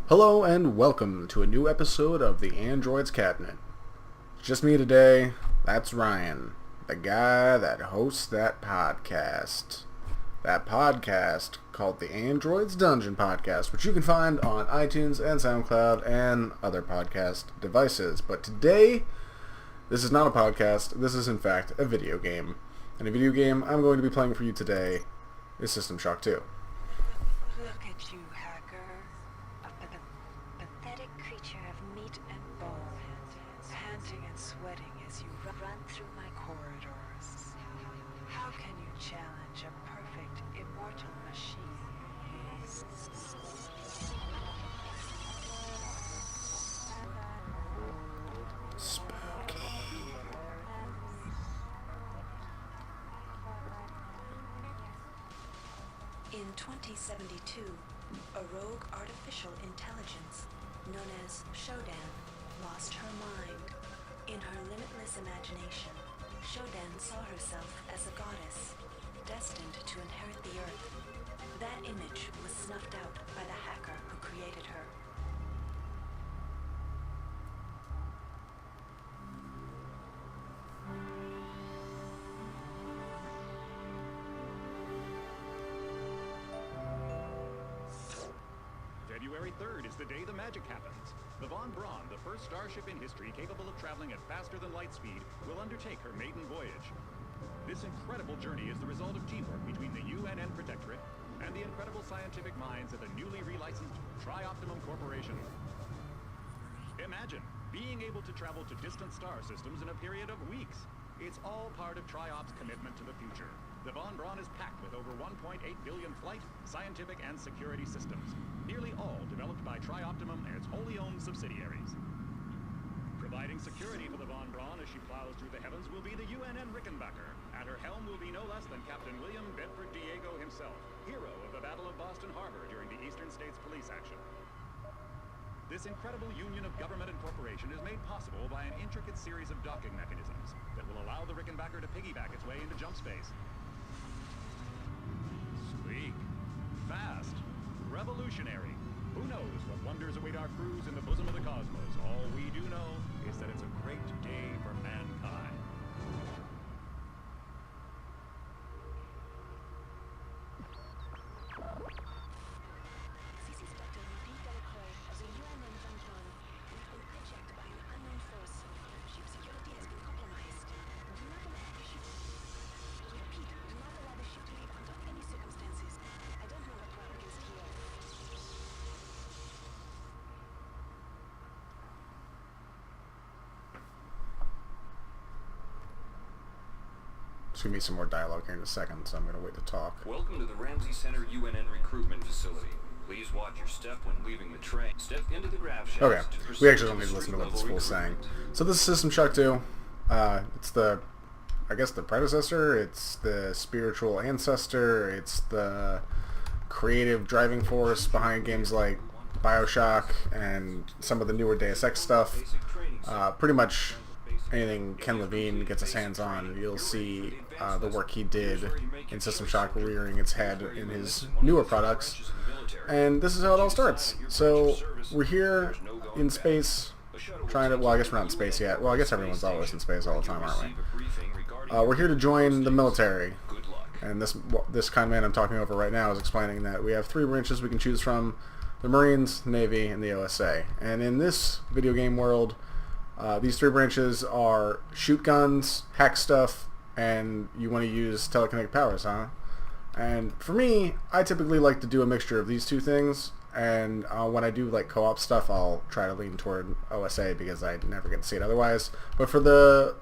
Hello and welcome to a new episode of the Android's Cabinet. It's just me today. That's Ryan, the guy that hosts that podcast. That podcast called the Android's Dungeon Podcast, which you can find on iTunes and Soundcloud and other podcast devices. But today, this is not a podcast. This is in fact a video game. And a video game I'm going to be playing for you today is System Shock 2. Look at you, hacker. A pathetic creature of meat and bone, panting and sweating as you run through my corridors. How can you challenge a perfect, immortal machine? In 2072, a rogue artificial intelligence known as Shodan lost her mind. In her limitless imagination, Shodan saw herself as a goddess, destined to inherit the earth. That image was snuffed out by the hacker who created her. February 3rd is the day the magic happens. The Von Braun, the first starship in history capable of traveling at faster than light speed, will undertake her maiden voyage. This incredible journey is the result of teamwork between the U.N.N Protectorate and the incredible scientific minds at the newly relicensed Tri-Optimum Corporation. Imagine being able to travel to distant star systems in a period of weeks. It's all part of Tri-Op's commitment to the future. The Von Braun is packed with over 1.8 billion flight, scientific, and security systems, nearly all developed by Tri-Optimum and its wholly owned subsidiaries. Providing security for the Von Braun as she plows through the heavens will be the U.N.N Rickenbacker. At her helm will be no less than Captain William Bedford Diego himself, hero of the Battle of Boston Harbor during the Eastern States Police action. This incredible union of government and corporation is made possible by an intricate series of docking mechanisms that will allow the Rickenbacker to piggyback its way into jump space. Sleek, fast, revolutionary. Who knows what wonders await our crews in the bosom of the cosmos? All we do know is that it's a great day for mankind. This is Dr. Louis Delacroix of the U.N.N Von Braun. We've been hijacked by an unknown force. Ship security has been compromised. Do not allow the ship. Repeat, do not allow the ship to leave under any circumstances. I don't know what we're up against here. There's going to be some more dialogue here in a second, so I'm going to wait to talk. Welcome to the Ramsey Center U.N.N recruitment facility. Please watch your step when leaving the train. Step into the grab shaft. Okay, to proceed we actually don't to need to listen to what this street-level fool's saying. recruitment. So this is System Shock 2. It's the, I guess the predecessor, it's the spiritual ancestor, it's the creative driving force behind games like Bioshock and some of the newer Deus Ex stuff. Basic training center. Pretty much anything Ken Levine gets his hands on, you'll see the work he did in System Shock rearing its head in his newer products. And this is how it all starts. So we're here in space, trying to, well, I guess we're not in space yet. Well, I guess everyone's always in space all the time, aren't we? We're here to join the military. Good luck. And this kind of man I'm talking over right now is explaining that we have three branches we can choose from: the Marines, Navy, and the OSA. And in this video game world, these three branches are shoot guns, hack stuff, and you want to use telekinetic powers, huh? And for me, I typically like to do a mixture of these two things, and when I do like co-op stuff, I'll try to lean toward OSA because I never get to see it otherwise. But for the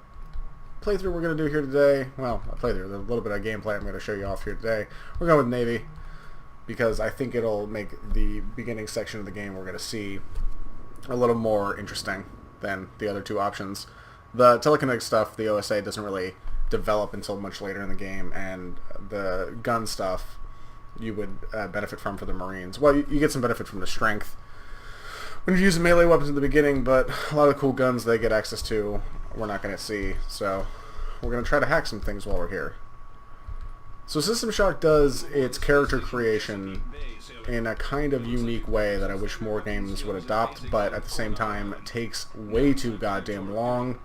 playthrough we're going to do here today, well, a playthrough, a little bit of gameplay I'm going to show you off here today, we're going with Navy because I think it'll make the beginning section of the game we're going to see a little more interesting than the other two options. The telekinetic stuff, the OSA doesn't really develop until much later in the game, and the gun stuff you would benefit from for the Marines. Well, you get some benefit from the strength when you're using melee weapons in the beginning, but a lot of the cool guns they get access to we're not going to see, so we're going to try to hack some things while we're here. So System Shock does its character creation in a kind of unique way that I wish more games would adopt, but at the same time takes way too goddamn long,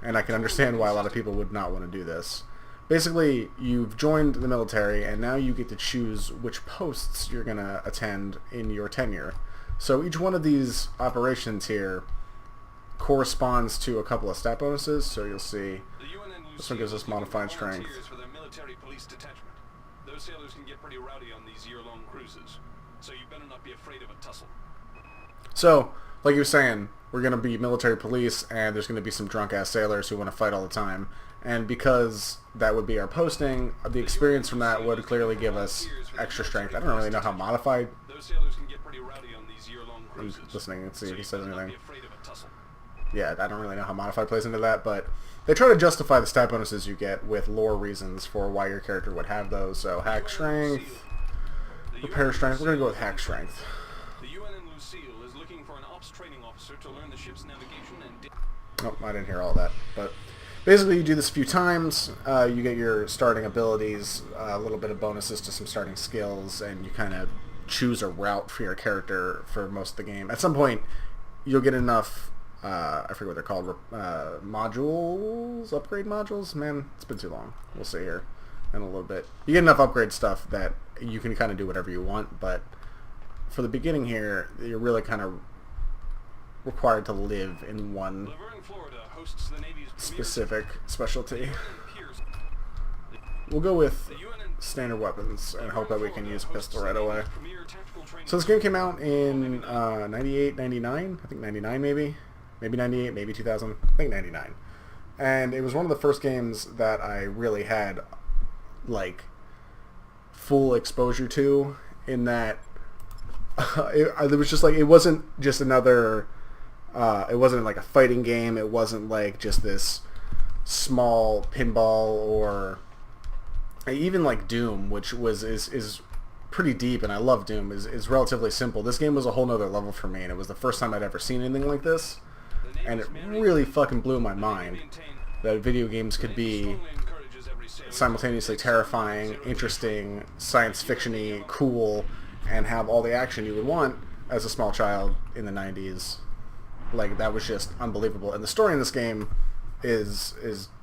and I can understand why a lot of people would not want to do this. Basically, you've joined the military, and now you get to choose which posts you're going to attend in your tenure. So each one of these operations here corresponds to a couple of stat bonuses, so you'll see this one gives us modified strength. For their military police detachment. Those sailors can get pretty rowdy on these year-long cruises, so you better not be afraid of a tussle. So, like you were saying, we're going to be military police, and there's going to be some drunk-ass sailors who want to fight all the time. And because that would be our posting, the experience from that would clearly give us extra strength. I don't really know how modified... Those sailors can get pretty rowdy on these year-long cruises. I'm listening and see if he says anything. Be afraid of a tussle. Yeah, I don't really know how modified plays into that, but they try to justify the stat bonuses you get with lore reasons for why your character would have those. So hack strength, repair strength. We're going to go with hack strength. The U.N.N Lucille is looking for an ops training officer to learn the ship's navigation and... Oh, I didn't hear all that, but basically you do this a few times, you get your starting abilities, a little bit of bonuses to some starting skills, and you kind of choose a route for your character for most of the game. At some point, you'll get enough, I forget what they're called, modules? Upgrade modules? Man, it's been too long. We'll see here in a little bit. You get enough upgrade stuff that you can kind of do whatever you want, but for the beginning here, you're really kind of required to live in one specific specialty. We'll go with standard weapons and hope that we can use a pistol right away. So this game came out in 98, 99? I think 99 maybe? Maybe 98, maybe 2000? I think 99. And it was one of the first games that I really had, like, full exposure to, in that it was just like, it wasn't just another... it wasn't like a fighting game. It wasn't like just this small pinball, or even like Doom, which is pretty deep, and I love Doom, is relatively simple. This game was a whole nother level for me, and it was the first time I'd ever seen anything like this, and it really fucking blew my mind that video games could be simultaneously terrifying, interesting, science fiction-y, cool, and have all the action you would want as a small child in the 90s. Like, that was just unbelievable. And the story in this game is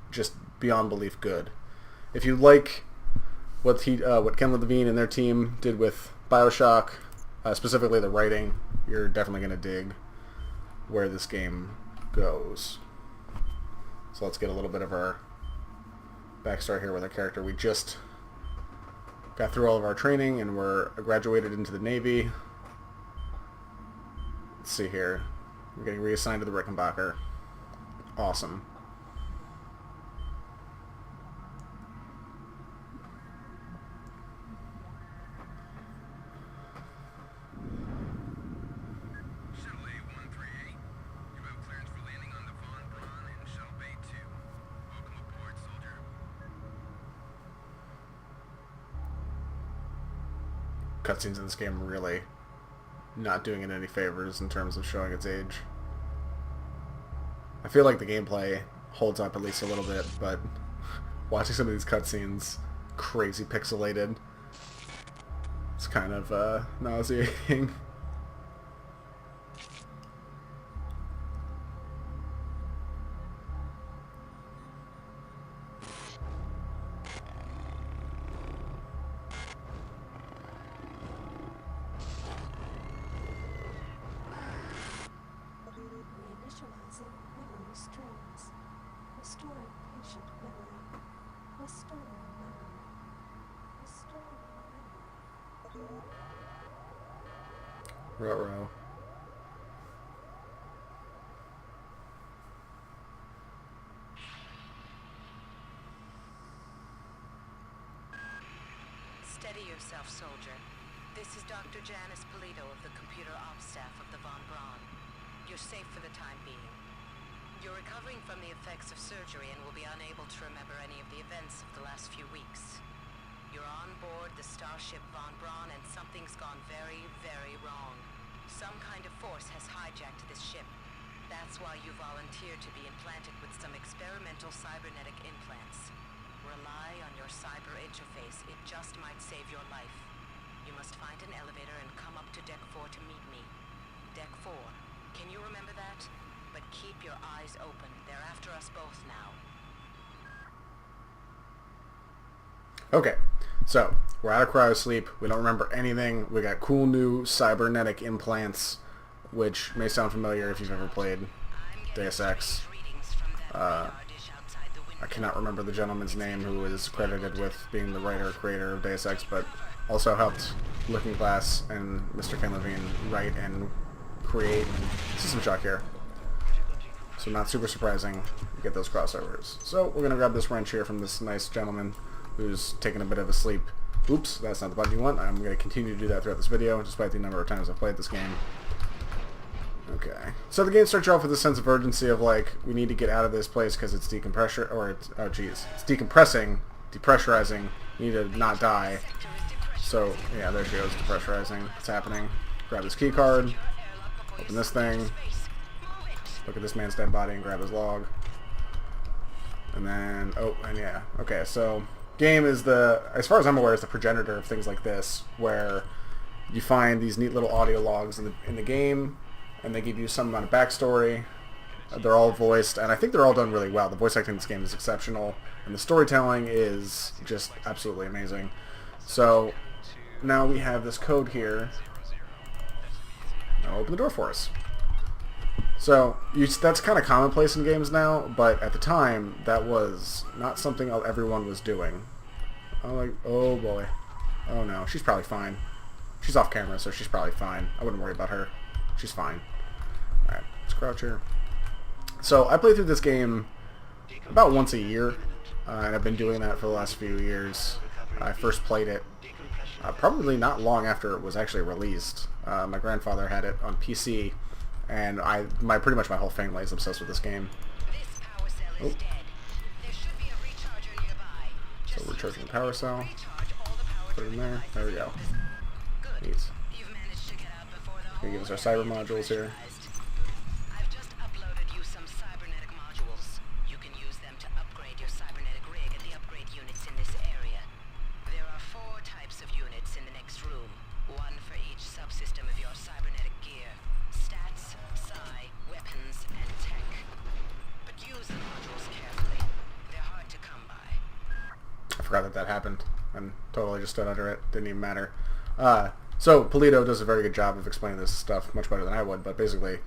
just beyond belief good. If you like what Ken Levine and their team did with BioShock, specifically the writing, you're definitely going to dig where this game goes. So let's get a little bit of our backstory here with our character. We just got through all of our training and we're graduated into the Navy. Let's see here. We're getting reassigned to the Rickenbacker. Awesome. Shuttle A-138, you have clearance for landing on the Von Braun in Shuttle Bay 2. Welcome aboard, soldier. Cutscenes in this game really not doing it any favors in terms of showing its age. I feel like the gameplay holds up at least a little bit, but watching some of these cutscenes, crazy pixelated, it's kind of nauseating. Reinitializing memory streams. Restoring patient memory. Restoring memory. Restoring memory. Ruh-roh. Steady yourself, soldier. This is Dr. Janice Polito of the computer ops staff of the Von Braun. You're safe for the time being. You're recovering from the effects of surgery and will be unable to remember any of the events of the last few weeks. You're on board the starship Von Braun and something's gone very, very wrong. Some kind of force has hijacked this ship. That's why you volunteered to be implanted with some experimental cybernetic implants. We're rely on your cyber interface. It just might save your life. You must find an elevator and come up to Deck 4 to meet me. Deck 4. Can you remember that? But keep your eyes open. They're after us both now. Okay, so we're out of cryosleep. We don't remember anything. We got cool new cybernetic implants, which may sound familiar if you've ever played Deus Ex. I cannot remember the gentleman's name who is credited with being the writer-creator of Deus Ex, but also helped Looking Glass and Mr. Ken Levine write and create System Shock here. So not super surprising you get those crossovers. So we're going to grab this wrench here from this nice gentleman who's taking a bit of a sleep. Oops, that's not the button you want. I'm going to continue to do that throughout this video, despite the number of times I've played this game. Okay. So the game starts off with a sense of urgency of like, we need to get out of this place because it's decompressor, or it's, oh geez, it's decompressing, depressurizing, we need to not die. So, yeah, there she goes, depressurizing. It's happening. Grab this key card, open this thing, look at this man's dead body and grab his log. And then, oh, and yeah, okay, so game is the, as far as I'm aware, is the progenitor of things like this, where you find these neat little audio logs in the game, and they give you some amount of backstory. They're all voiced, and I think they're all done really well. The voice acting in this game is exceptional, and the storytelling is just absolutely amazing. So now we have this code here. Now open the door for us. So that's kind of commonplace in games now, but at the time that was not something everyone was doing. I'm like, oh boy, oh no, she's probably fine. She's off camera, so she's probably fine. I wouldn't worry about her. She's fine. Alright, let's crouch here. So I play through this game about once a year, and I've been doing that for the last few years. I first played it probably not long after it was actually released. My grandfather had it on PC, and pretty much my whole family is obsessed with this game. Oh. So we're charging the power cell. Put it in there. There we go. Neat. Gonna give us our cyber modules here. I've just uploaded you some cybernetic modules. You can use them to upgrade your cybernetic rig at the upgrade units in this area. There are 4 types of units in the next room, one for each subsystem of your cybernetic gear. Stats, psi, weapons, and tech. But use the modules carefully. They're hard to come by. I forgot that happened, and totally just stood under it. Didn't even matter. So Polito does a very good job of explaining this stuff much better than I would, but basically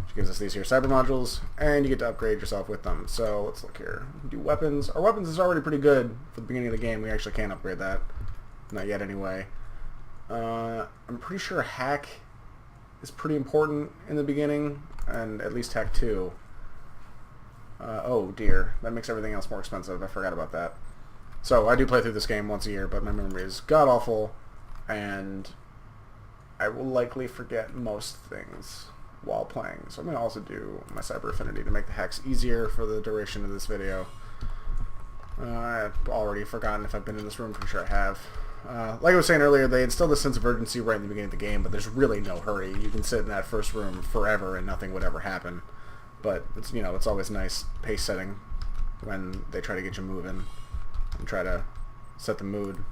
she gives us these here cyber modules, and you get to upgrade yourself with them. So let's look here. Do weapons. Our weapons is already pretty good for the beginning of the game. We actually can't upgrade that. Not yet anyway. I'm pretty sure hack is pretty important in the beginning, and at least hack 2. Oh dear, that makes everything else more expensive. I forgot about that. So I do play through this game once a year, but my memory is god-awful, and I will likely forget most things while playing. So I'm going to also do my cyber affinity to make the hacks easier for the duration of this video. I've already forgotten if I've been in this room. Pretty sure I have. Like I was saying earlier, they instilled a sense of urgency right in the beginning of the game, but there's really no hurry. You can sit in that first room forever and nothing would ever happen. But it's, you know, it's always nice pace setting when they try to get you moving and try to set the mood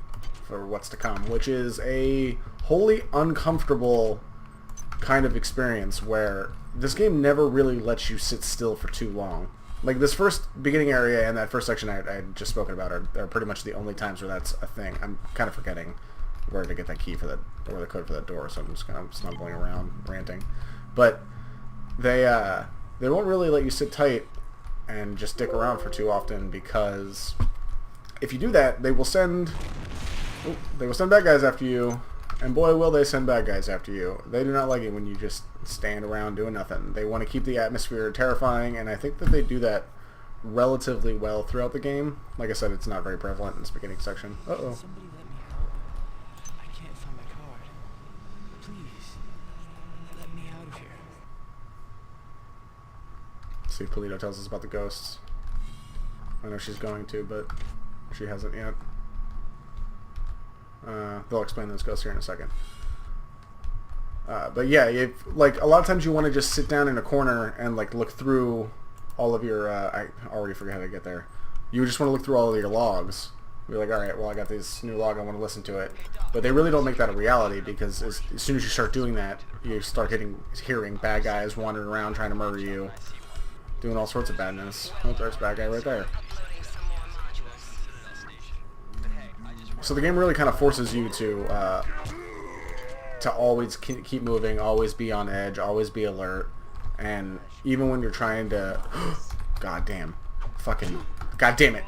for what's to come, which is a wholly uncomfortable kind of experience where this game never really lets you sit still for too long. Like this first beginning area and that first section I had just spoken about are pretty much the only times where that's a thing. I'm kind of forgetting where to get that key for that, or the code for that door, so I'm just kind of stumbling around, ranting. But they won't really let you sit tight and just stick around for too often, because if you do that, they will send bad guys after you, and boy will they send bad guys after you. They do not like it when you just stand around doing nothing. They want to keep the atmosphere terrifying, and I think that they do that relatively well throughout the game. Like I said, it's not very prevalent in this beginning section. Uh-oh. Somebody let me out. I can't find my card. Please, let me out of here. See, Polito tells us about the ghosts. I know she's going to, but she hasn't yet. They'll explain those ghosts here in a second. But yeah, like a lot of times you want to just sit down in a corner and like look through all of your. I already forgot how to get there. you just want to look through all of your logs. You're like, alright, well I got this new log, I want to listen to it. But they really don't make that a reality, because as soon as you start doing that, you start hearing bad guys wandering around trying to murder you, doing all sorts of badness. Oh, there's a bad guy right there. So the game really kind of forces you to always keep moving, always be on edge, always be alert, and even when you're trying to... God damn it.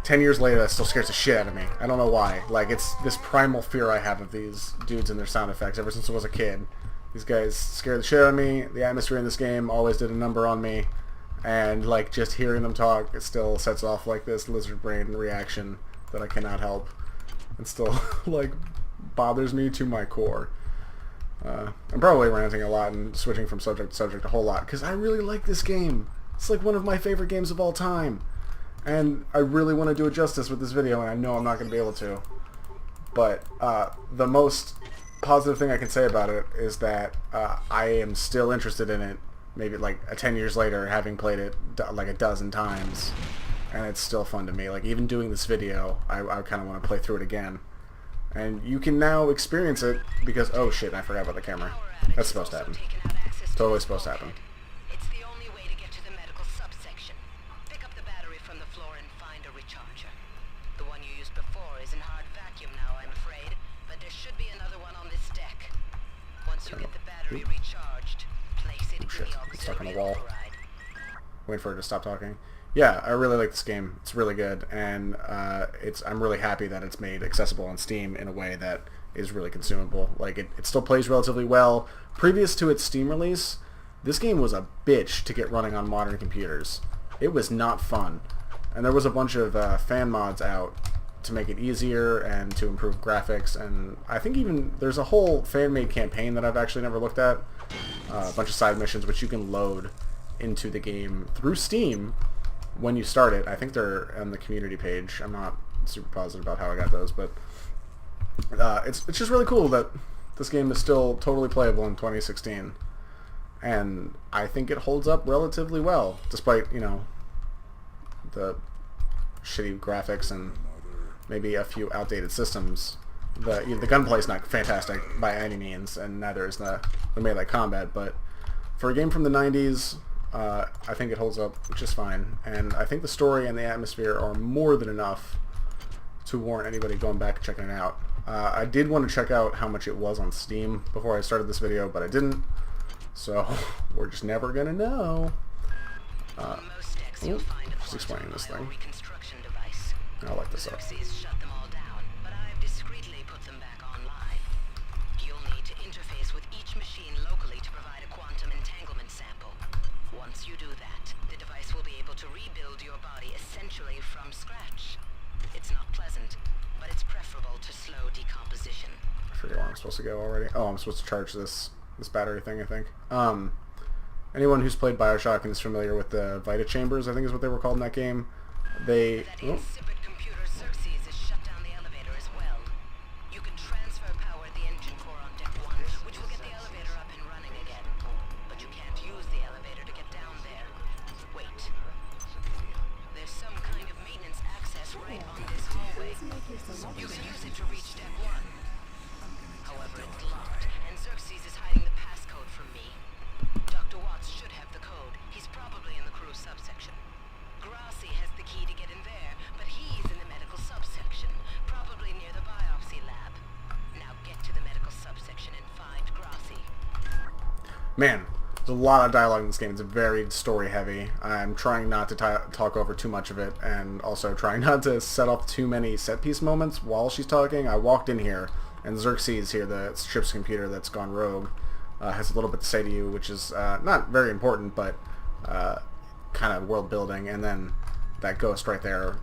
10 years later, that still scares the shit out of me. I don't know why. Like, it's this primal fear I have of these dudes and their sound effects ever since I was a kid. These guys scare the shit out of me. The atmosphere in this game always did a number on me. And, like, just hearing them talk, it still sets off, like, this lizard brain reaction that I cannot help. And still, like, bothers me to my core. I'm probably ranting a lot and switching from subject to subject a whole lot, because I really like this game. It's, like, one of my favorite games of all time. And I really want to do it justice with this video, and I know I'm not going to be able to. But the most positive thing I can say about it is that I am still interested in it, maybe like 10 years later, having played it like a dozen times. And it's still fun to me. Like, even doing this video, I kind of want to play through it again. And you can now experience it because... Oh shit, I forgot about the camera. That's supposed to happen. Totally supposed to happen. It's the only way to get to the medical subsection. Pick up the battery from the floor and find a recharger. The one you used before is in hard vacuum now, I'm afraid, but there should be another one on this deck. Once you get the battery recharged, place it in Shit, the it's stuck on the auxiliary wall. override. Wait for her to stop talking. Yeah, I really like this game. It's really good, and I'm really happy that it's made accessible on Steam in a way that is really consumable. Like, it still plays relatively well. Previous to its Steam release, this game was a bitch to get running on modern computers. It was not fun. And there was a bunch of fan mods out to make it easier and to improve graphics, and I think even there's a whole fan-made campaign that I've actually never looked at. A bunch of side missions which you can load into the game through Steam when you start it. I think they're on the community page. I'm not super positive about how I got those, but it's just really cool that this game is still totally playable in 2016, and I think it holds up relatively well, despite, you know, the shitty graphics and maybe a few outdated systems. The gunplay is not fantastic by any means, and neither is the melee combat, but for a game from the 90s, I think it holds up just fine, and I think the story and the atmosphere are more than enough to warrant anybody going back and checking it out. I did want to check out how much it was on Steam before I started this video, but I didn't, so we're just never gonna know. Most decks you'll find a Just explaining this quantum thing. reconstruction device. I'll like this up. Xerxes shut them all down, but I've discreetly put them back online. You'll need to interface with each machine locally to provide a quantum entanglement sample. Once you do that, the device will be able to rebuild your body essentially from scratch. It's not pleasant, but it's preferable to slow decomposition. I forget where I'm supposed to go already. Oh, I'm supposed to charge this battery thing, I think. Anyone who's played Bioshock and is familiar with the Vita Chambers, I think is what they were called in that game, they... That insipid computer Xerxes has shut down the elevator as well. You can transfer power at the engine core on deck 1, which will get the elevator up and running again. But you can't use the elevator to get down there. Wait. There's some kind of maintenance access right on this hallway. You can use it to reach deck 1. However, it's locked, and Xerxes is hiding the passcode from me. Dr. Watts should have the code. He's probably in the crew subsection. Grassi has the key to get in there, but he's in the medical subsection, probably near the biopsy lab. Now get to the medical subsection and find Grassi. Man, there's a lot of dialogue in this game. It's very story heavy. I'm trying not to talk over too much of it, and also trying not to set up too many set piece moments while she's talking. I walked in here, and Xerxes here, the ship's computer that's gone rogue, has a little bit to say to you, which is not very important, but kind of world building. And then that ghost right there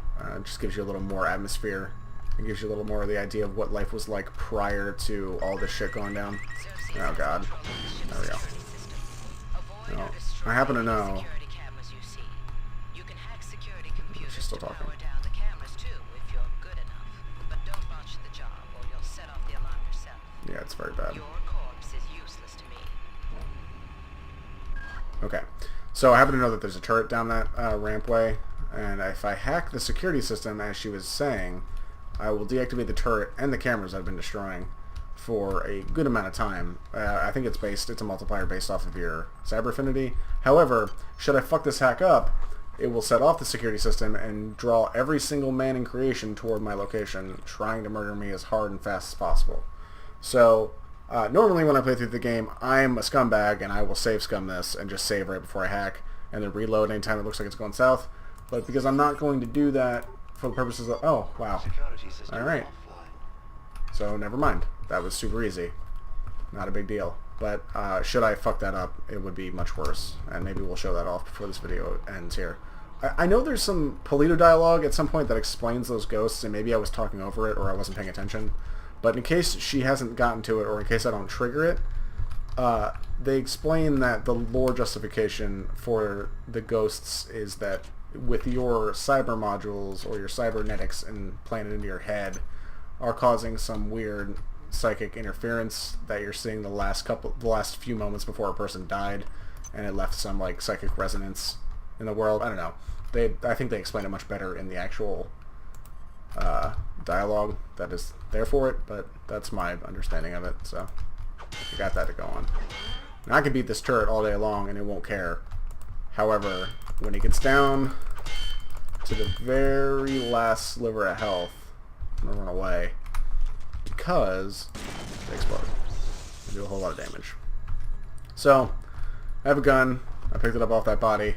just gives you a little more atmosphere. It gives you a little more of the idea of what life was like prior to all this shit going down. Oh god. There we go. No, I happen to know. She's still talking. Yeah, it's very bad. Okay, so I happen to know that there's a turret down that rampway. And if I hack the security system, as she was saying, I will deactivate the turret and the cameras I've been destroying for a good amount of time. I think it's a multiplier based off of your cyber affinity. However, should I fuck this hack up, it will set off the security system and draw every single man in creation toward my location, trying to murder me as hard and fast as possible. So, normally when I play through the game, I'm a scumbag and I will save scum this and just save right before I hack and then reload anytime it looks like it's going south. But because I'm not going to do that for the purposes of... Oh, wow. Alright. So, never mind. That was super easy. Not a big deal. But should I fuck that up, it would be much worse. And maybe we'll show that off before this video ends here. I know there's some Polito dialogue at some point that explains those ghosts, and maybe I was talking over it or I wasn't paying attention. But in case she hasn't gotten to it, or in case I don't trigger it, they explain that the lore justification for the ghosts is that with your cyber modules or your cybernetics implanted into your head are causing some weird psychic interference that you're seeing the last few moments before a person died, and it left some like psychic resonance in the world. I don't know. I think they explain it much better in the actual dialogue that is there for it, but that's my understanding of it. So I got that to go on. Now I can beat this turret all day long and it won't care. However, when it gets down to the very last sliver of health, I'm gonna run away because they explode. They do a whole lot of damage. So I have a gun. I picked it up off that body.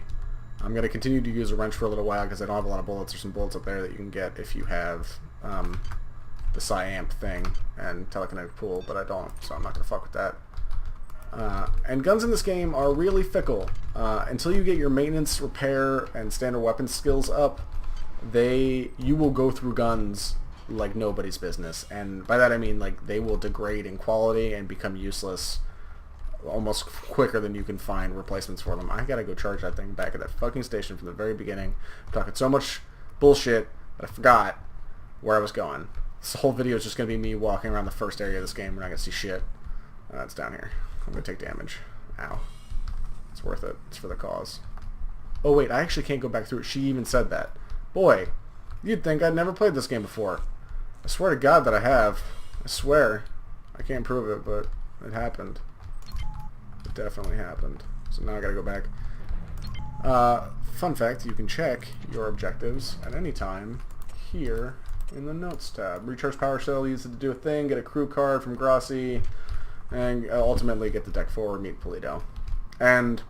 I'm going to continue to use a wrench for a little while because I don't have a lot of bullets. There's some bullets up there that you can get if you have the Psy-Amp thing and telekinetic pool, but I don't, so I'm not going to fuck with that. And guns in this game are really fickle. Until you get your maintenance, repair, and standard weapon skills up, you will go through guns like nobody's business. And by that I mean like they will degrade in quality and become useless almost quicker than you can find replacements for them. I gotta go charge that thing back at that fucking station from the very beginning. I'm talking so much bullshit that I forgot where I was going. This whole video is just gonna be me walking around the first area of this game. We're not gonna see shit. It's down here. I'm gonna take damage. Ow. It's worth it. It's for the cause. Oh wait, I actually can't go back through it. She even said that. Boy, you'd think I'd never played this game before. I swear to God that I have. I swear. I can't prove it, but it happened. It definitely happened. So now I gotta go back. Fun fact, you can check your objectives at any time here in the notes tab. Recharge power cell, use it to do a thing, get a crew card from Grossi, and ultimately get the deck 4, meet Polito. And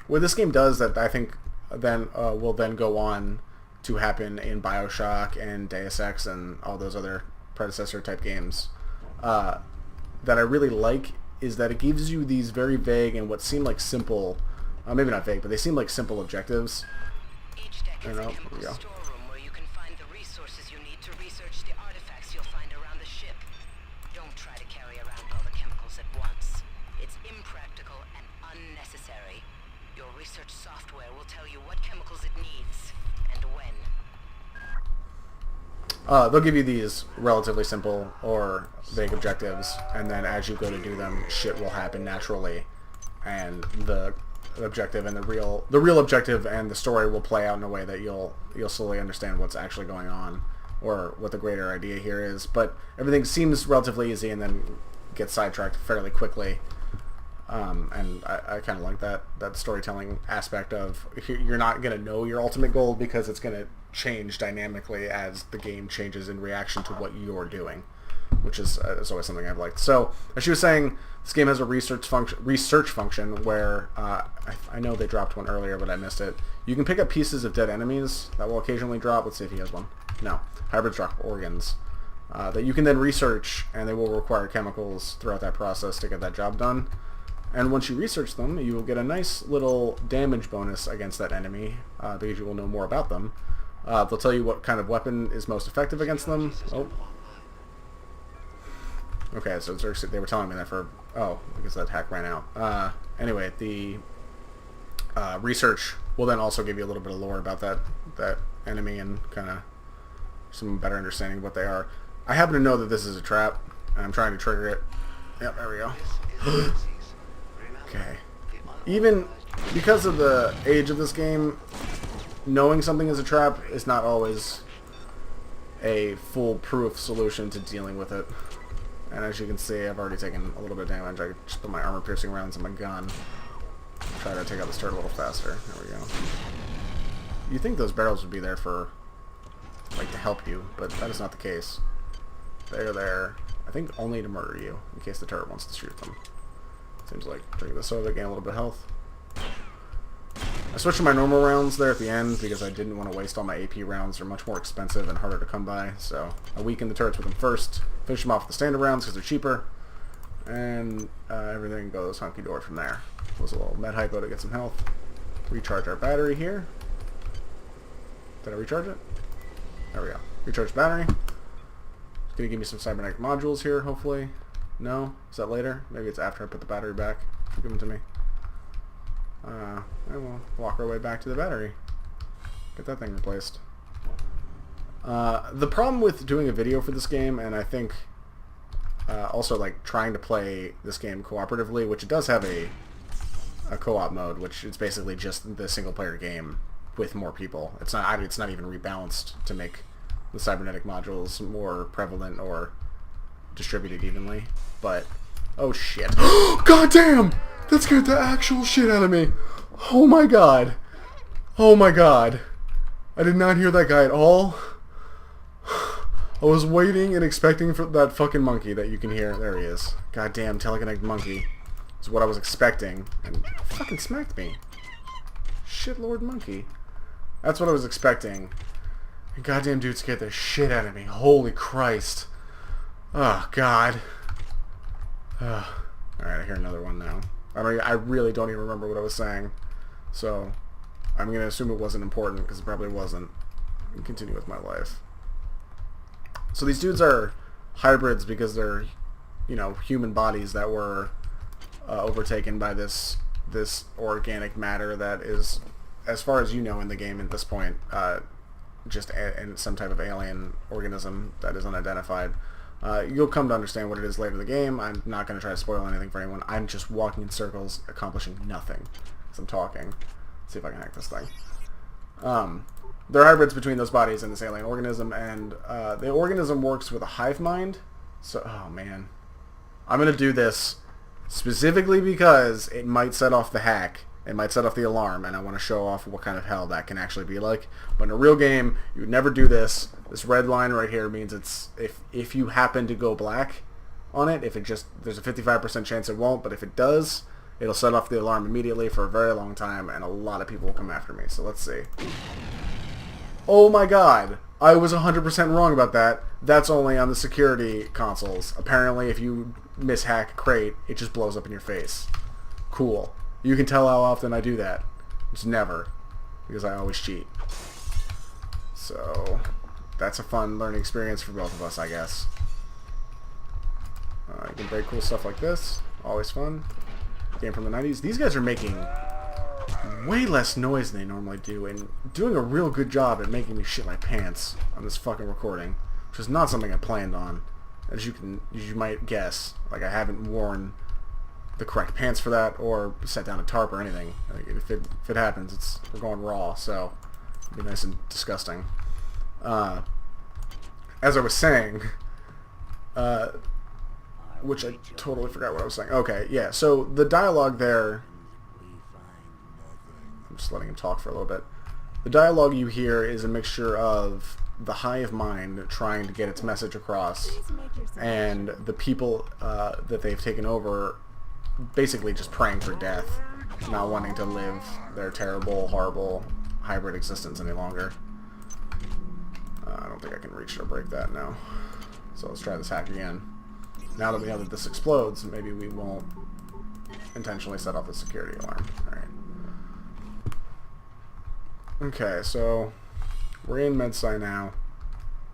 what this game does that I think then will then go on to happen in BioShock and Deus Ex and all those other predecessor type games that I really like is that it gives you these very vague and what seem like simple, maybe not vague, but they seem like simple objectives. Each deck is a Here chemical we go. storeroom where you can find the resources you need to research the artifacts you'll find around the ship. Don't try to carry around all the chemicals at once. It's impractical and unnecessary. Your research software will tell you what chemicals it needs and when. They'll give you these relatively simple or vague objectives, and then as you go to do them, shit will happen naturally, and the objective and the real objective and the story will play out in a way that you'll slowly understand what's actually going on or what the greater idea here is. But everything seems relatively easy and then gets sidetracked fairly quickly. And I kind of like that storytelling aspect of you're not going to know your ultimate goal because it's going to change dynamically as the game changes in reaction to what you're doing, which is always something I've liked. So, as she was saying, this game has a research function where I know they dropped one earlier, but I missed it. You can pick up pieces of dead enemies that will occasionally drop. Let's see if he has one. No. Hybrids drop organs that you can then research, and they will require chemicals throughout that process to get that job done. And once you research them, you will get a nice little damage bonus against that enemy because you will know more about them. They'll tell you what kind of weapon is most effective against them. Oh. Okay, so they were telling me that for... Oh, because that hack ran out. Anyway, the research will then also give you a little bit of lore about that enemy and kind of some better understanding of what they are. I happen to know that this is a trap, and I'm trying to trigger it. Yep, there we go. Okay. Even because of the age of this game, knowing something is a trap is not always a foolproof solution to dealing with it. And as you can see, I've already taken a little bit of damage. I just put my armor-piercing rounds in my gun. Try to take out this turret a little faster. There we go. You think those barrels would be there for, like, to help you, but that is not the case. They're there, I think, only to murder you, in case the turret wants to shoot them. Seems like. Drink this soda, gain a little bit of health. I switched to my normal rounds there at the end because I didn't want to waste all my AP rounds. They're much more expensive and harder to come by, so I weakened the turrets with them first, finish them off with the standard rounds because they're cheaper, and everything goes hunky-dory from there. Was a little med hypo to get some health. Recharge our battery here. Did I recharge it? There we go. Recharge battery. It's going to give me some cybernetic modules here, hopefully. No? Is that later? Maybe it's after I put the battery back. Give them to me. And we'll walk our way back to the battery. Get that thing replaced. The problem with doing a video for this game, and I think also like trying to play this game cooperatively, which it does have a co-op mode, which is basically just the single-player game with more people. It's not even rebalanced to make the cybernetic modules more prevalent or distributed evenly. But oh shit! God damn! That scared the actual shit out of me. Oh my god! Oh my god! I did not hear that guy at all. I was waiting and expecting for that fucking monkey that you can hear. There he is. Goddamn telekinetic monkey. Is what I was expecting, and fucking smacked me. Shitlord monkey. That's what I was expecting. And goddamn dude scared the shit out of me. Holy Christ. Oh god. Alright, I hear another one now. I really don't even remember what I was saying. So, I'm gonna assume it wasn't important, because it probably wasn't. And continue with my life. So these dudes are hybrids because they're, you know, human bodies that were overtaken by this organic matter that is, as far as you know in the game at this point, just some type of alien organism that is unidentified. You'll come to understand what it is later in the game. I'm not going to try to spoil anything for anyone. I'm just walking in circles, accomplishing nothing as I'm talking. Let's see if I can hack this thing. They're hybrids between those bodies and this alien organism, and the organism works with a hive mind. So, oh man. I'm going to do this specifically because it might set off the hack. It might set off the alarm, and I want to show off what kind of hell that can actually be like. But in a real game, you would never do this. This red line right here means it's if you happen to go black on it, there's a 55% chance it won't, but if it does, it'll set off the alarm immediately for a very long time, and a lot of people will come after me. So let's see. Oh my god! I was 100% wrong about that. That's only on the security consoles. Apparently, if you mishack crate, it just blows up in your face. Cool. You can tell how often I do that. It's never, because I always cheat. So, that's a fun learning experience for both of us, I guess. You can break cool stuff like this. Always fun. Game from the 90s. These guys are making way less noise than they normally do, and doing a real good job at making me shit my pants on this fucking recording, which is not something I planned on. As you might guess, like I haven't worn the correct pants for that, or set down a tarp or anything. Like, if it happens, we're going raw, so it'll be nice and disgusting. As I was saying, which I totally forgot what I was saying. Okay, yeah, so the dialogue there, I'm just letting him talk for a little bit. The dialogue you hear is a mixture of the hive mind trying to get its message across, and the people that they've taken over basically just praying for death, not wanting to live their terrible, horrible hybrid existence any longer. I don't think I can reach or break that now. So let's try this hack again. Now that we know that this explodes, maybe we won't intentionally set off the security alarm. Alright. Okay, so we're in MedSci now.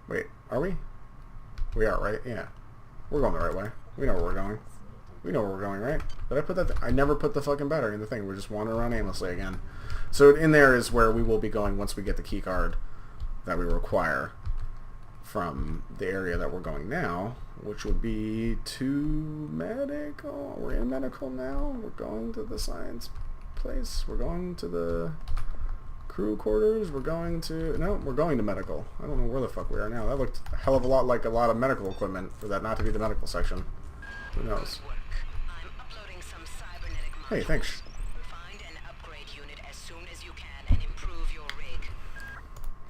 Wait, are we? We are, right? Yeah. We're going the right way. We know where we're going. We know where we're going, right? Did I put that? I never put the fucking battery in the thing. We're just wandering around aimlessly again. So in there is where we will be going once we get the key card that we require from the area that we're going now, which would be to medical. We're in medical now. We're going to the science place. We're going to the Crew quarters, we're going to... No, we're going to medical. I don't know where the fuck we are now. That looked a hell of a lot like a lot of medical equipment for that not to be the medical section. Who knows? I'm uploading some cybernetic Hey, modules. thanks. Find and upgrade unit as soon as you can and improve your rig.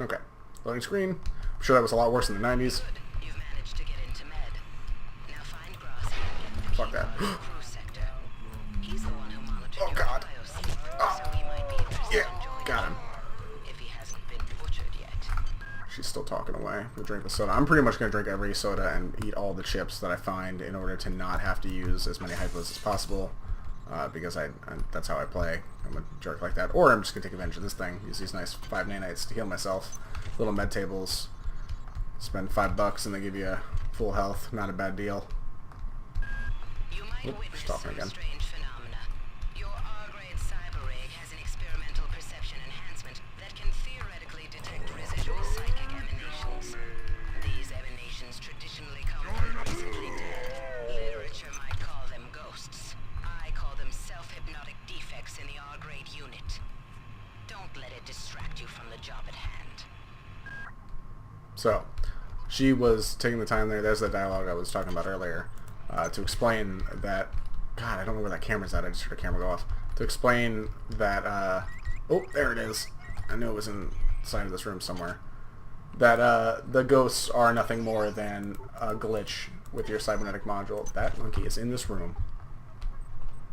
Okay. Loading screen. I'm sure that was a lot worse in the 90s. Good. You've managed to get into med. Now find Gross and get the Fuck that. crew sector. He's the one who monitored Oh, your God. biosafety, Oh. so he might be interested Yeah, in joining got him. if he hasn't been butchered yet. She's still talking away. We'll drink the soda. I'm pretty much going to drink every soda and eat all the chips that I find in order to not have to use as many hypos as possible. Because that's how I play. I'm a jerk like that. Or I'm just going to take advantage of this thing. Use these nice 5 nanites to heal myself. Little med tables. Spend $5 and they give you a full health. Not a bad deal. You might Oop, witness she's talking some again. strange phenomena. Your R-grade cyber rig has an experimental perception enhancement that can theoretically detect residual psychic emanations. These emanations traditionally come from the recently dead. Literature might call them ghosts. I call them self-hypnotic defects in the R-grade unit. Don't let it distract you from the job at hand. So, she was taking the time there. There's the dialogue I was talking about earlier. To explain that... God, I don't know where that camera's at. I just heard a camera go off. To explain that... oh, there it is. I knew it was inside of this room somewhere. That the ghosts are nothing more than a glitch with your cybernetic module. That monkey is in this room.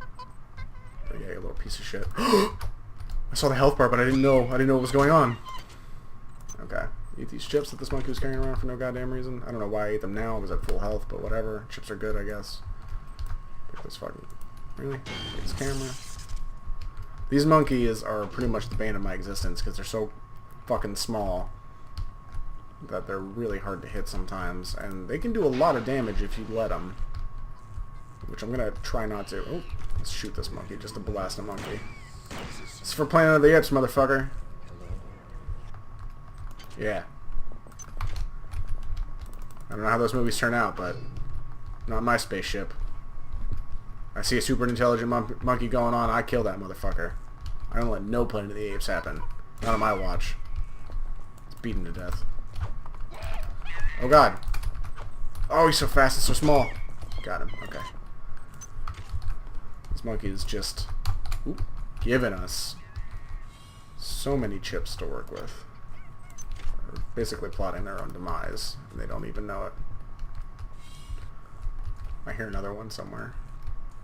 Oh, yeah, you little piece of shit. I saw the health bar, but I didn't know what was going on. Okay. Eat these chips that this monkey was carrying around for no goddamn reason. I don't know why I ate them now. I was at full health, but whatever. Chips are good, I guess. Pick this fucking... Really? Take this camera. These monkeys are pretty much the bane of my existence because they're so fucking small that they're really hard to hit sometimes. And they can do a lot of damage if you let them. Which I'm going to try not to. Oh, let's shoot this monkey just to blast a monkey. It's for Planet of the Apes, motherfucker. Yeah. I don't know how those movies turn out, but not my spaceship. I see a super intelligent monkey going on, I kill that motherfucker. I don't let no Planet of the Apes happen. Not on my watch. It's beaten to death. Oh god. Oh, he's so fast and so small. Got him. Okay. This monkey is just giving us so many chips to work with. They're basically plotting their own demise, and they don't even know it. I hear another one somewhere.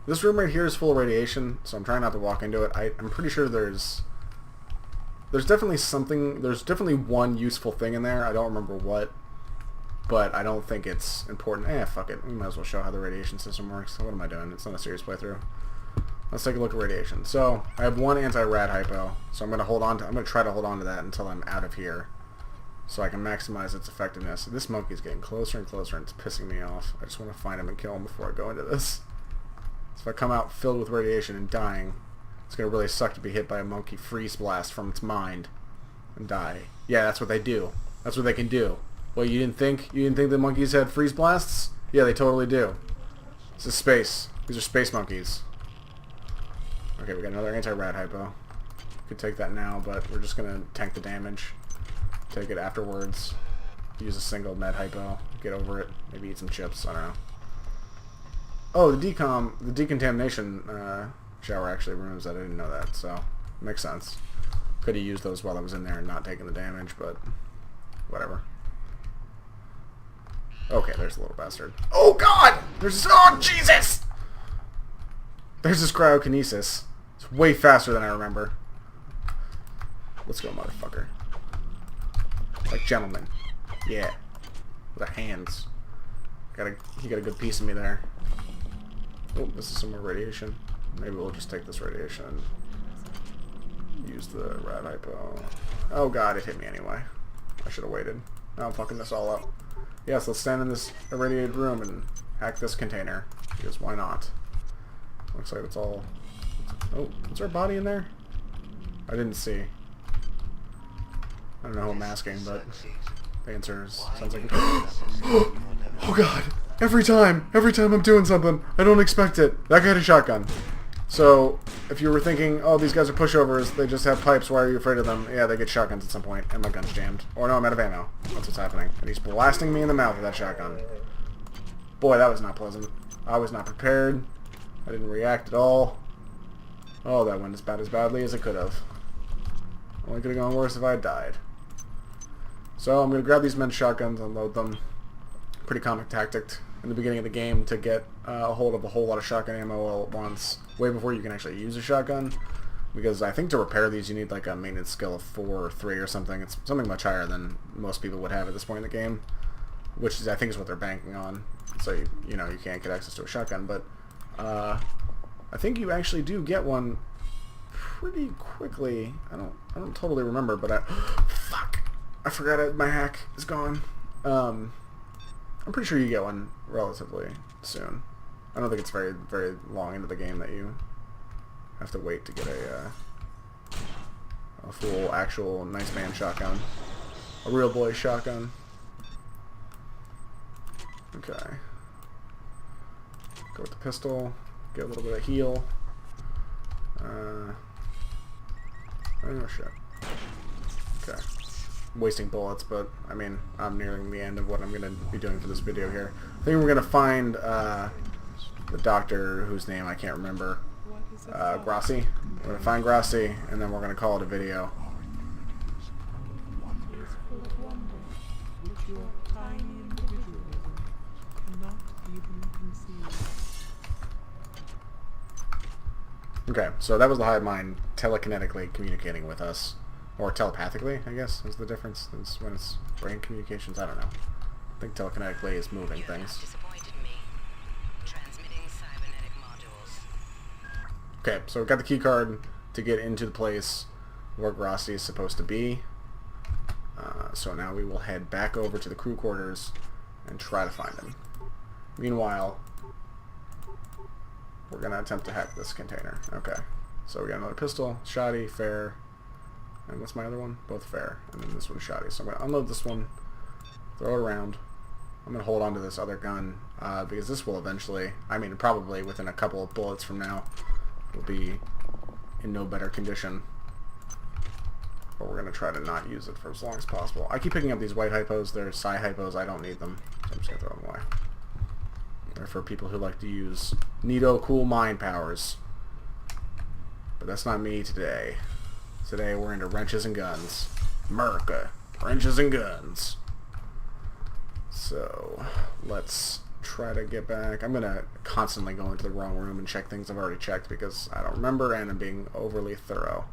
This room right here is full of radiation, so I'm trying not to walk into it. I'm pretty sure there's definitely something, there's definitely one useful thing in there. I don't remember what, but I don't think it's important. Fuck it. We might as well show how the radiation system works. What am I doing? It's not a serious playthrough. Let's take a look at radiation. So, I have one anti-rad hypo, so I'm going to try to hold on to that until I'm out of here, so I can maximize its effectiveness. This monkey's getting closer and closer, and it's pissing me off. I just want to find him and kill him before I go into this. So if I come out filled with radiation and dying, it's going to really suck to be hit by a monkey freeze blast from its mind and die. Yeah, that's what they do. That's what they can do. Well, you didn't think the monkeys had freeze blasts? Yeah, they totally do. This is space. These are space monkeys. Okay, we got another anti-rad hypo. Could take that now, but we're just going to tank the damage. Take it afterwards. Use a single med hypo. Get over it. Maybe eat some chips. I don't know. Oh, the decontamination shower actually ruins that. I didn't know that, so makes sense. Could have used those while I was in there and not taking the damage, but whatever. Okay, there's a little bastard. Oh god! Oh Jesus! There's this cryokinesis. It's way faster than I remember. Let's go, motherfucker. Like gentlemen. Yeah. With the hands. He got a good piece of me there. Oh, this is some more radiation. Maybe we'll just take this radiation and use the rad hypo. Oh god, it hit me anyway. I should have waited. Now I'm fucking this all up. Yes, let's stand in this irradiated room and hack this container. Because why not? Looks like it's all... Oh, is there a body in there? I didn't see. I don't know who I'm asking, but the answer is, sounds like... Oh god! Every time I'm doing something, I don't expect it. That guy had a shotgun. So, if you were thinking, oh, these guys are pushovers, they just have pipes, why are you afraid of them? Yeah, they get shotguns at some point, and my gun's jammed. Or no, I'm out of ammo. That's what's happening. And he's blasting me in the mouth with that shotgun. Boy, that was not pleasant. I was not prepared. I didn't react at all. Oh, that went as badly as it could have. Only could have gone worse if I had died. So, I'm going to grab these men's shotguns, unload them. Pretty common tactic in the beginning of the game to get a hold of a whole lot of shotgun ammo all at once, way before you can actually use a shotgun, because I think to repair these you need like a maintenance skill of 4 or 3 or something. It's something much higher than most people would have at this point in the game, which is, I think, is what they're banking on. So you know, you can't get access to a shotgun, but I think you actually do get one pretty quickly. I don't totally remember, but fuck, I forgot it. My hack is gone. I'm pretty sure you get one relatively soon. I don't think it's very, very long into the game that you have to wait to get a full, actual, nice man shotgun. A real boy shotgun. Okay. Go with the pistol. Get a little bit of heal. Oh shit. Okay. Wasting bullets, but I mean, I'm nearing the end of what I'm going to be doing for this video here. I think we're going to find the doctor whose name I can't remember. Grassi. We're going to find Grassi, and then we're going to call it a video. Okay, so that was the hive mind telekinetically communicating with us. Or telepathically, I guess, is the difference. Is when it's brain communications. I don't know. I think telekinetically is moving things. Disappointed me. Transmitting cybernetic modules. Okay, so we got the key card to get into the place where Grassi is supposed to be. So now we will head back over to the crew quarters and try to find him. Meanwhile, we're going to attempt to hack this container. Okay, so we got another pistol, shoddy, fair. And what's my other one? Both fair. And then this one's shoddy. So I'm going to unload this one, throw it around. I'm going to hold on to this other gun because this will eventually, I mean probably within a couple of bullets from now, will be in no better condition. But we're going to try to not use it for as long as possible. I keep picking up these white hypos. They're psi hypos. I don't need them. So I'm just going to throw them away. They're for people who like to use neato cool mind powers. But that's not me today. Today we're into wrenches and guns. America. Wrenches and guns. So, let's try to get back. I'm going to constantly go into the wrong room and check things I've already checked because I don't remember and I'm being overly thorough.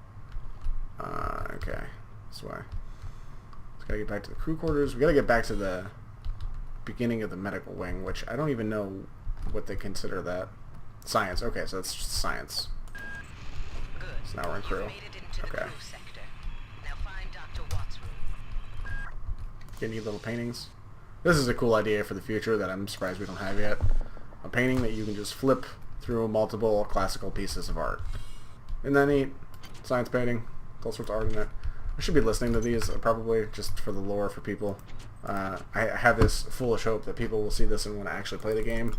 Okay. That's why. Just gotta get back to the crew quarters. We gotta get back to the beginning of the medical wing, which I don't even know what they consider that. Science. Okay, so that's just science. Good. So now we're in crew. You made it into the Okay. crew sector. Now find Dr. Watt's room. Get any little paintings. This is a cool idea for the future that I'm surprised we don't have yet. A painting that you can just flip through multiple classical pieces of art. Isn't that neat? Science painting. All sorts of art in it. I should be listening to these probably just for the lore for people. I have this foolish hope that people will see this and want to actually play the game,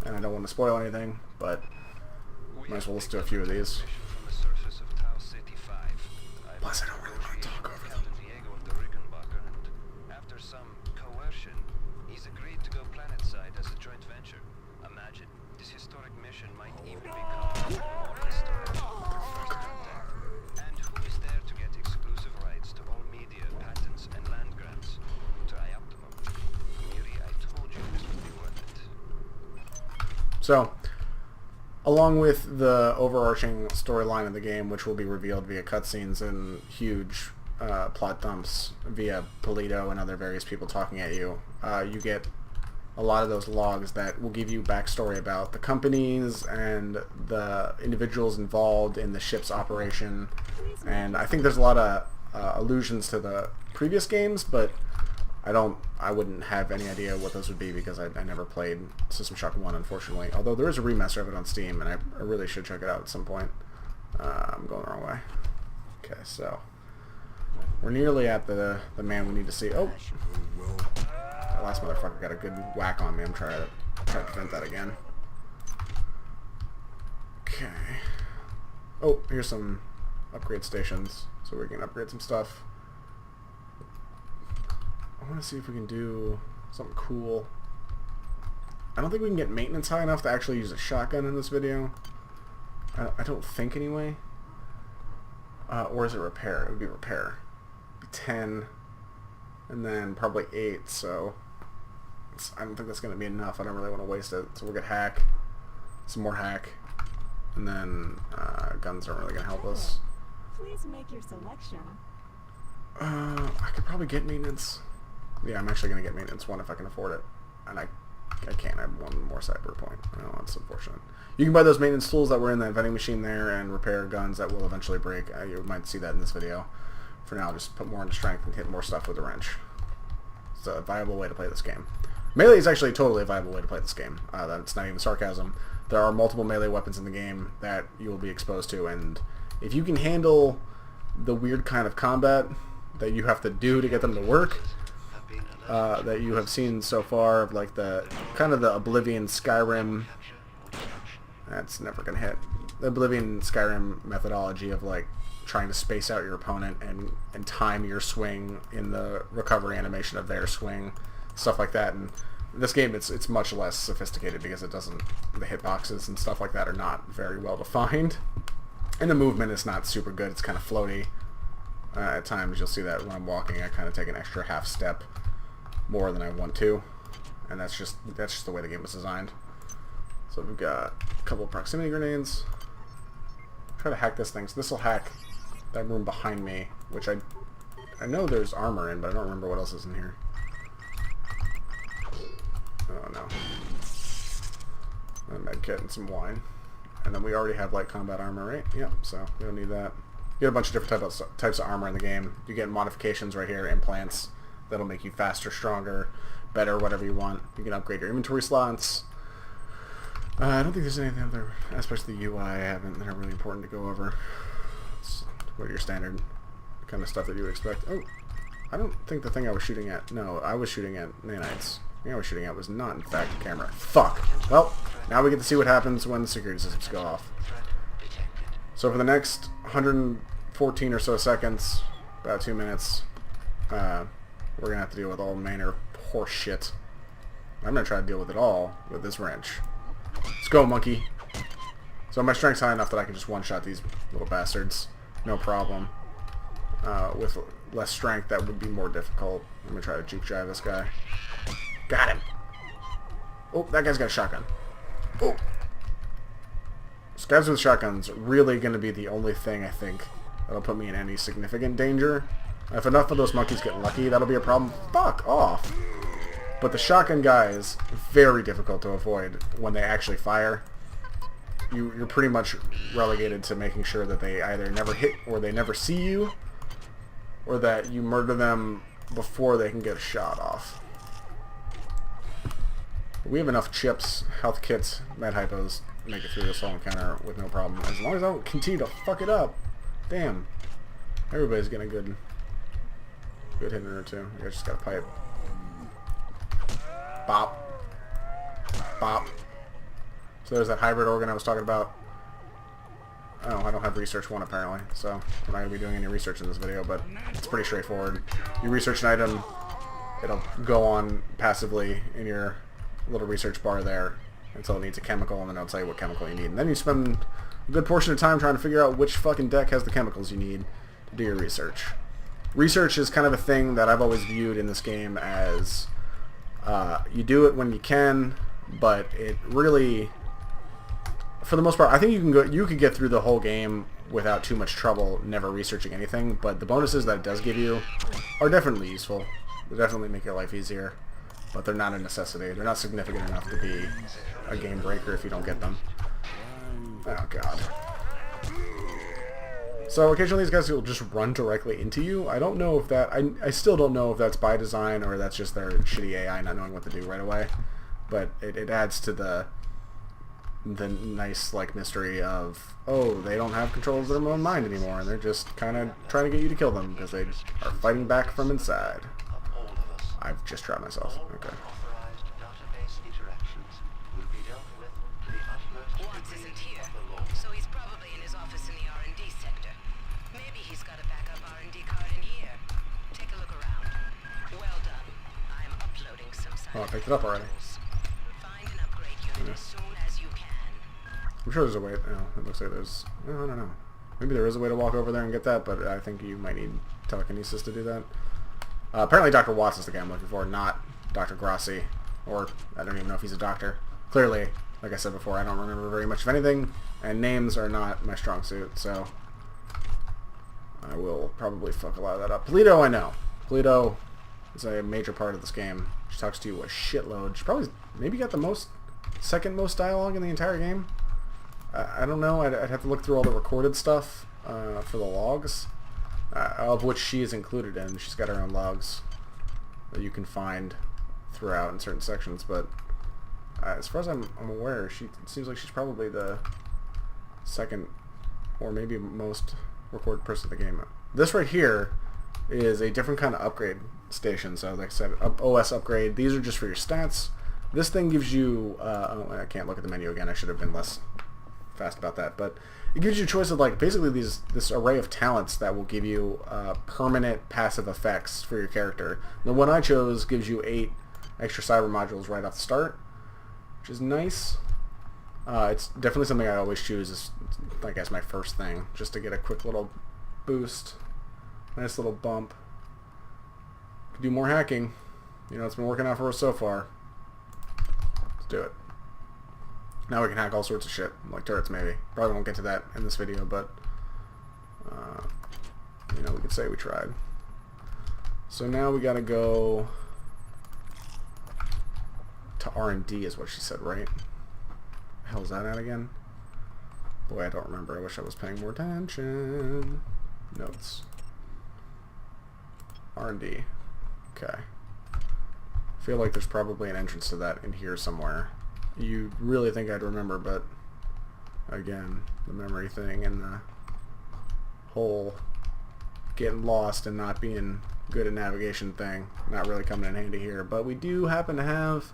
and I don't want to spoil anything, but might as well listen to a few of these. Plus, I don't really want to talk over them. After some coercion, he's agreed to go planetside as a joint venture. Imagine, this historic mission might even become more historic. And who is there to get exclusive rights to all media, patents, and land grants? Trioptimum. Miri, I told you this would be worth it. So, along with the overarching storyline of the game, which will be revealed via cutscenes and huge plot dumps via Polito and other various people talking at you, you get a lot of those logs that will give you backstory about the companies and the individuals involved in the ship's operation. And I think there's a lot of allusions to the previous games, but I wouldn't have any idea what those would be because I never played System Shock 1, unfortunately. Although there is a remaster of it on Steam, and I really should check it out at some point. I'm going the wrong way. Okay, so we're nearly at the man we need to see. Oh! That last motherfucker got a good whack on me. I'm trying to prevent that again. Okay. Oh, here's some upgrade stations, so we can upgrade some stuff. I want to see if we can do something cool. I don't think we can get maintenance high enough to actually use a shotgun in this video. I don't think anyway. Or is it repair? It would be repair. It'd be 10, and then probably 8, so I don't think that's going to be enough. I don't really want to waste it. So we'll get hack, some more hack, and then guns aren't really going to help us. Please make your selection. I could probably get maintenance. Yeah, I'm actually going to get maintenance 1 if I can afford it. And I can't. I have 1 more cyber point. Oh, that's unfortunate. You can buy those maintenance tools that were in that vending machine there and repair guns that will eventually break. You might see that in this video. For now, just put more into strength and hit more stuff with a wrench. It's a viable way to play this game. Melee is actually totally a viable way to play this game. That's not even sarcasm. There are multiple melee weapons in the game that you will be exposed to, and if you can handle the weird kind of combat that you have to do to get them to work, that you have seen so far, like the kind of the Oblivion Skyrim, that's never gonna hit. The Oblivion Skyrim methodology of like trying to space out your opponent and time your swing in the recovery animation of their swing, stuff like that. And in this game it's much less sophisticated because it doesn't, the hitboxes and stuff like that are not very well defined, and the movement is not super good. It's kind of floaty. At times you'll see that when I'm walking I kind of take an extra half step more than I want to, and that's just the way the game was designed. So we've got a couple of proximity grenades. Try to hack this thing. So this will hack that room behind me, which I know there's armor in, but I don't remember what else is in here. Oh no. A med kit and some wine. And then we already have light combat armor, right? Yep, so we don't need that. You get a bunch of different types of armor in the game. You get modifications right here, implants, that'll make you faster, stronger, better, whatever you want. You can upgrade your inventory slots. I don't think there's any other aspects of the UI I haven't that are really important to go over. It's what are your standard kind of stuff that you would expect. Oh, I don't think the thing I was shooting at, no, I was shooting at nanites. The thing I was shooting at was not, in fact, a camera. Fuck! Well, now we get to see what happens when the security systems go off. So for the next 114 or so seconds, about 2 minutes, we're going to have to deal with all manner of horse shit. I'm going to try to deal with it all with this wrench. Let's go, monkey. So my strength's high enough that I can just one-shot these little bastards. No problem. With less strength, that would be more difficult. I'm going to try to juke jive this guy. Got him! Oh, that guy's got a shotgun. Oh! So guys with shotguns really going to be the only thing, I think, that'll put me in any significant danger. If enough of those monkeys get lucky, that'll be a problem. Fuck off! But the shotgun guy is very difficult to avoid when they actually fire. You're pretty much relegated to making sure that they either never hit or they never see you, or that you murder them before they can get a shot off. We have enough chips, health kits, med hypos to make it through this whole encounter with no problem. As long as I don't continue to fuck it up. Damn. Everybody's getting a good hit in or two. I just got a pipe. Bop. Bop. So there's that hybrid organ I was talking about. Oh, I don't have research 1 apparently, so I'm not going to be doing any research in this video, but it's pretty straightforward. You research an item, it'll go on passively in your little research bar there until it needs a chemical, and then it'll tell you what chemical you need. And then you spend a good portion of time trying to figure out which fucking deck has the chemicals you need to do your research. Research is kind of a thing that I've always viewed in this game as you do it when you can, but it really, for the most part, I think you could get through the whole game without too much trouble never researching anything, but the bonuses that it does give you are definitely useful. They definitely make your life easier, but they're not a necessity. They're not significant enough to be a game breaker if you don't get them. Oh god. So occasionally these guys will just run directly into you. I don't know if that, I still don't know if that's by design or that's just their shitty AI not knowing what to do right away. But it adds to the nice like mystery of, oh, they don't have control of their own mind anymore and they're just kind of trying to get you to kill them because they are fighting back from inside. I've just tried myself. Okay. Watts isn't here, so he's probably in his office in the Oh, I picked it up already. Find an upgrade unit as soon as you can. I'm sure there's a way. Oh, it looks like there's. I don't know. Maybe there is a way to walk over there and get that, but I think you might need telekinesis to do that. Apparently Dr. Watts is the guy I'm looking for, not Dr. Grassi. Or, I don't even know if he's a doctor. Clearly, like I said before, I don't remember very much of anything, and names are not my strong suit, so I will probably fuck a lot of that up. Polito, I know. Polito is a major part of this game. She talks to you a shitload. She probably maybe got the second most dialogue in the entire game. I don't know. I'd have to look through all the recorded stuff for the logs, of which she is included in. She's got her own logs that you can find throughout in certain sections, but as far as I'm aware, it seems like she's probably the second or maybe most recorded person in the game. This right here is a different kind of upgrade station. So like I said, OS upgrade. These are just for your stats. This thing gives you oh, I can't look at the menu again. I should have been less fast about that, but it gives you a choice of like basically this array of talents that will give you permanent passive effects for your character. The one I chose gives you 8 extra cyber modules right off the start, which is nice. It's definitely something I always choose as like as my first thing, just to get a quick little boost, nice little bump. Could do more hacking. You know, it's been working out for us so far. Let's do it. Now we can hack all sorts of shit, like turrets maybe. Probably won't get to that in this video, but you know, we could say we tried. So now we gotta go to R&D is what she said, right? The hell's that at again? Boy, I don't remember. I wish I was paying more attention. Notes. R&D. Okay. I feel like there's probably an entrance to that in here somewhere. You really think I'd remember, but again, the memory thing and the whole getting lost and not being good at navigation thing, not really coming in handy here. But we do happen to have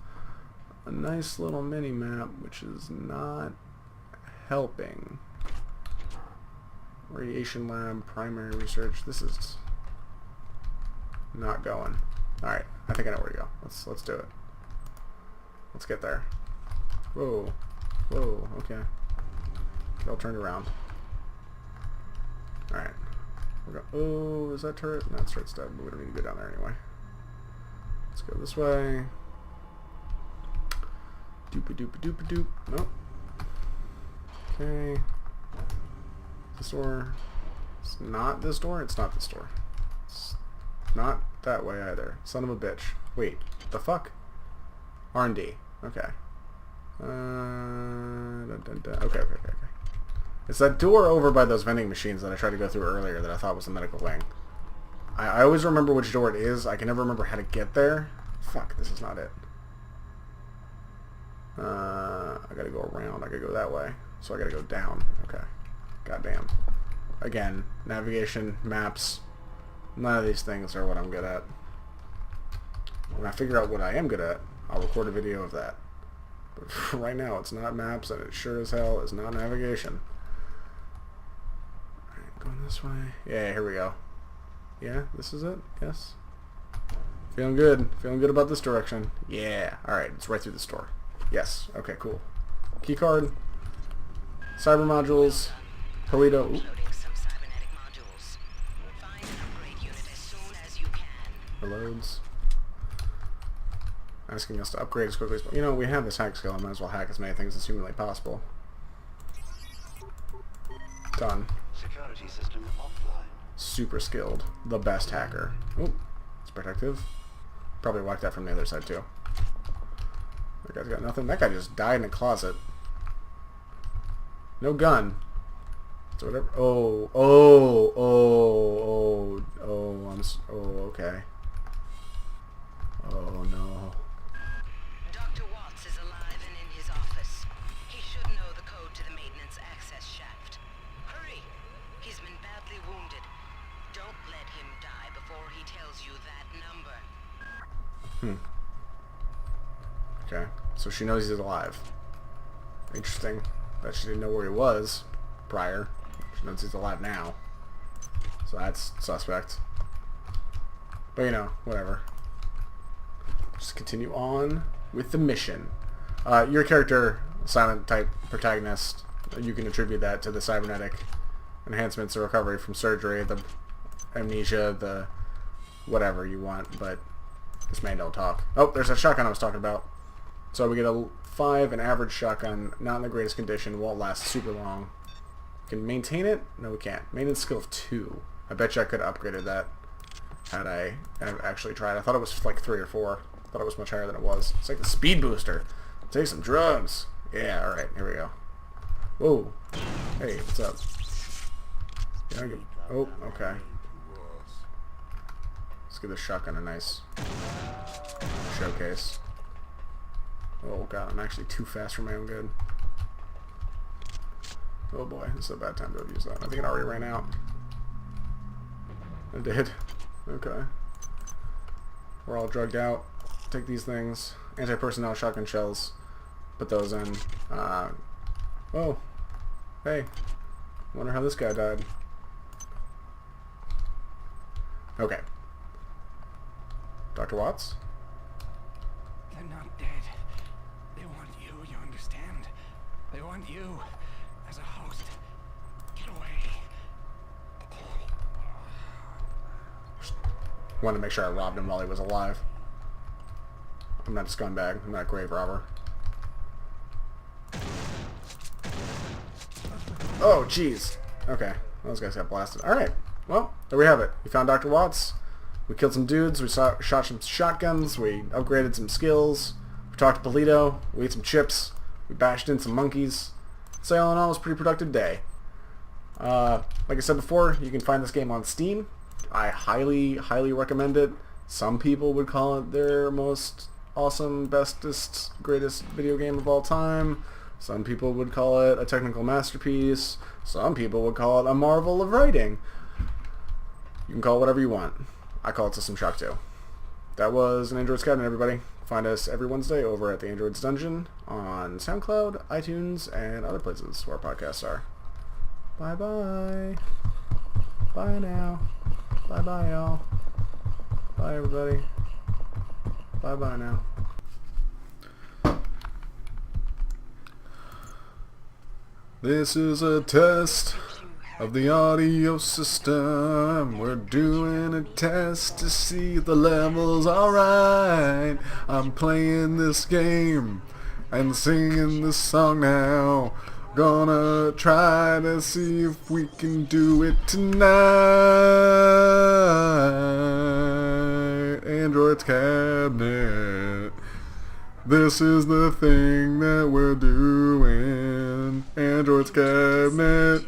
a nice little mini map, which is not helping. Radiation lab, primary research. This is not going. All right, I think I know where to go. Let's do it. Let's get there. Whoa, whoa, okay. Get all turned around. All right. Oh, is that turret? No, it's turret's dead, but we don't need to go down there anyway. Let's go this way. Doopy doopy doopy doop. Nope. Okay. This door. It's not this door. It's not this door. It's not that way either. Son of a bitch. Wait. The fuck? R&D. Okay. Okay. It's that door over by those vending machines that I tried to go through earlier that I thought was the medical wing. I always remember which door it is. I can never remember how to get there. Fuck, this is not it. I gotta go around. I gotta go that way. So I gotta go down. Okay. Goddamn. Again, navigation, maps. None of these things are what I'm good at. When I figure out what I am good at, I'll record a video of that. But right now, it's not maps, and it sure as hell is not navigation. Alright, going this way. Yeah, here we go. Yeah, this is it? Yes. Feeling good. Feeling good about this direction. Yeah. Alright, it's right through the store. Yes. Okay, cool. Keycard. Cyber modules. Polito. Loading some cybernetic modules. Find an upgrade unit as soon as you can. Reloads. Asking us to upgrade as quickly as possible. You know, we have this hack skill. I might as well hack as many things as humanly possible. Done. Security system offline. Super skilled. The best hacker. Oop. It's protective. Probably whacked that from the other side too. That guy's got nothing. That guy just died in a closet. No gun. So whatever. Oh. Okay. Oh no. Dr. Watts is alive and in his office. He should know the code to the maintenance access shaft. Hurry! He's been badly wounded. Don't let him die before he tells you that number. Okay. So she knows he's alive. Interesting. That she didn't know where he was prior. She knows he's alive now. So that's suspect. But you know, whatever. just continue on with the mission. Your character, silent type protagonist, you can attribute that to the cybernetic enhancements or recovery from surgery, the amnesia, the whatever you want, but this man don't talk. Oh, there's that shotgun I was talking about. So we get a 5, an average shotgun, not in the greatest condition, won't last super long. Can maintain it? No, we can't. Maintenance skill of 2. I bet you I could have upgraded that had I actually tried. I thought it was like 3 or 4. I thought it was much higher than it was. It's like the speed booster. Take some drugs. Yeah, alright, here we go. Whoa. Hey, what's up? Oh, okay. Let's give this shotgun a nice showcase. Oh god, I'm actually too fast for my own good. Oh boy, this is a bad time to have used that. I think it already ran out. It did. Okay. We're all drugged out. Take these things. Anti-personnel shotgun shells. Put those in. Whoa. Hey. Wonder how this guy died. Okay. Dr. Watts? They're not dead. They want you, you understand? They want you as a host. Get away. Wanted to make sure I robbed him while he was alive. I'm not a scumbag. I'm not a grave robber. Oh, jeez. Okay. Those guys got blasted. Alright. Well, there we have it. We found Dr. Watts. We killed some dudes. We shot some shotguns. We upgraded some skills. We talked to Polito. We ate some chips. We bashed in some monkeys. So all in all, it was a pretty productive day. Like I said before, you can find this game on Steam. I highly, highly recommend it. Some people would call it their most awesome, bestest, greatest video game of all time. Some people would call it a technical masterpiece. Some people would call it a marvel of writing. You can call it whatever you want. I call it System Shock 2. That was an Android's Cabinet, everybody. Find us every Wednesday over at the Android's Dungeon on Soundcloud, iTunes, and other places where podcasts are. Bye-bye. Bye now. Bye-bye, y'all. Bye, everybody. Bye-bye now. This is a test of the audio system. We're doing a test to see if the level's alright. I'm playing this game and singing this song now. Gonna try to see if we can do it tonight. Android's Cabinet. This is the thing that we're doing. Android's Cabinet.